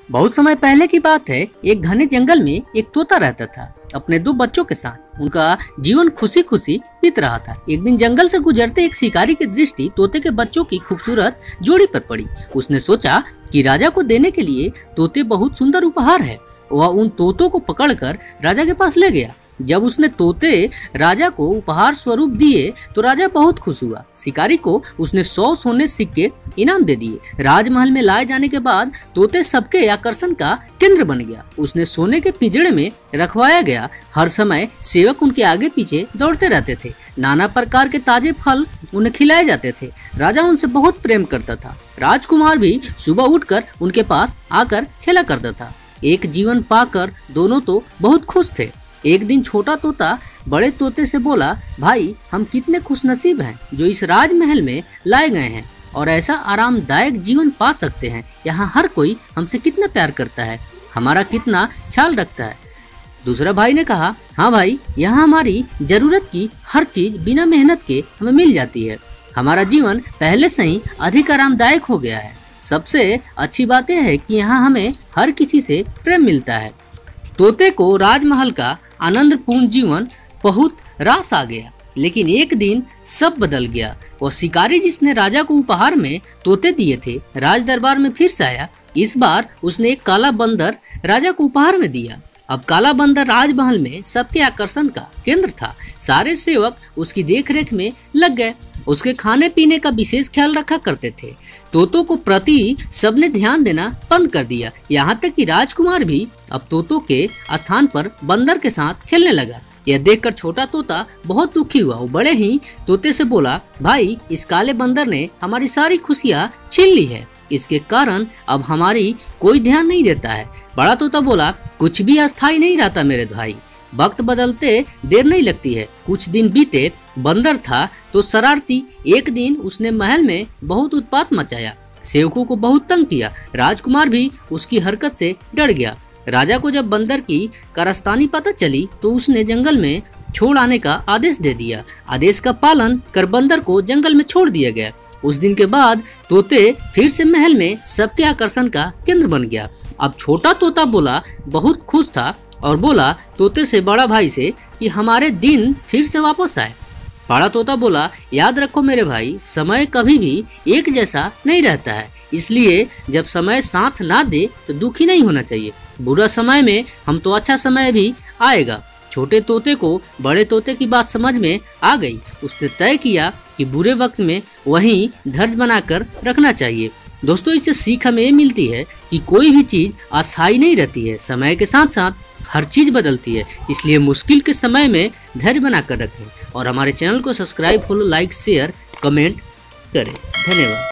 बहुत समय पहले की बात है। एक घने जंगल में एक तोता रहता था अपने दो बच्चों के साथ। उनका जीवन खुशी खुशी बीत रहा था। एक दिन जंगल से गुजरते एक शिकारी की दृष्टि तोते के बच्चों की खूबसूरत जोड़ी पर पड़ी। उसने सोचा कि राजा को देने के लिए तोते बहुत सुंदर उपहार है। वह उन तोतों को पकड़कर राजा के पास ले गया। जब उसने तोते राजा को उपहार स्वरूप दिए तो राजा बहुत खुश हुआ। शिकारी को उसने 100 सोने सिक्के इनाम दे दिए। राजमहल में लाए जाने के बाद तोते सबके आकर्षण का केंद्र बन गया। उसने सोने के पिंजड़े में रखवाया गया। हर समय सेवक उनके आगे पीछे दौड़ते रहते थे। नाना प्रकार के ताजे फल उन्हें खिलाए जाते थे। राजा उनसे बहुत प्रेम करता था। राजकुमार भी सुबह उठकर उनके पास आकर खेला करता था। एक जीवन पाकर दोनों तो बहुत खुश थे। एक दिन छोटा तोता बड़े तोते से बोला, भाई हम कितने खुशनसीब हैं जो इस राजमहल में लाए गए हैं और ऐसा आरामदायक जीवन पा सकते हैं। यहाँ हर कोई हमसे कितना प्यार करता है, हमारा कितना ख्याल रखता है। दूसरा भाई ने कहा, हाँ भाई, यहाँ हमारी जरूरत की हर चीज बिना मेहनत के हमें मिल जाती है। हमारा जीवन पहले से ही अधिक आरामदायक हो गया है। सबसे अच्छी बात यह है कि यहाँ हमें हर किसी से प्रेम मिलता है। तोते को राजमहल का आनंदपूर्ण जीवन बहुत रास आ गया। लेकिन एक दिन सब बदल गया। वो शिकारी जिसने राजा को उपहार में तोते दिए थे राज दरबार में फिर से आया। इस बार उसने एक काला बंदर राजा को उपहार में दिया। अब काला बंदर राजमहल में सबके आकर्षण का केंद्र था। सारे सेवक उसकी देखरेख में लग गए। उसके खाने पीने का विशेष ख्याल रखा करते थे। तोतों को प्रति सबने ध्यान देना बंद कर दिया। यहाँ तक कि राजकुमार भी अब तोतों के स्थान पर बंदर के साथ खेलने लगा। यह देखकर छोटा तोता बहुत दुखी हुआ। वो बड़े ही तोते से बोला, भाई इस काले बंदर ने हमारी सारी खुशियाँ छीन ली है। इसके कारण अब हमारी कोई ध्यान नहीं देता है। बड़ा तोता बोला, कुछ भी अस्थायी नहीं रहता मेरे भाई, वक्त बदलते देर नहीं लगती है। कुछ दिन बीते। बंदर था तो शरारती। एक दिन उसने महल में बहुत उत्पात मचाया, सेवकों को बहुत तंग किया। राजकुमार भी उसकी हरकत से डर गया। राजा को जब बंदर की कारस्तानी पता चली तो उसने जंगल में छोड़ आने का आदेश दे दिया। आदेश का पालन कर बंदर को जंगल में छोड़ दिया गया। उस दिन के बाद तोते फिर से महल में सबके आकर्षण का केंद्र बन गया। अब छोटा तोता बोला, बहुत खुश था और बोला तोते से बड़ा भाई से कि हमारे दिन फिर से वापस आए। बड़ा तोता बोला, याद रखो मेरे भाई, समय कभी भी एक जैसा नहीं रहता है। इसलिए जब समय साथ ना दे तो दुखी नहीं होना चाहिए। बुरा समय में हम तो अच्छा समय भी आएगा। छोटे तोते को बड़े तोते की बात समझ में आ गई। उसने तय किया कि बुरे वक्त में वहीं धैर्य बनाकर रखना चाहिए। दोस्तों, इससे सीख हमें मिलती है कि कोई भी चीज अस्थायी नहीं रहती है। समय के साथ साथ हर चीज बदलती है। इसलिए मुश्किल के समय में धैर्य बनाकर रखें और हमारे चैनल को subscribe, follow, like, share, comment करें। धन्यवाद।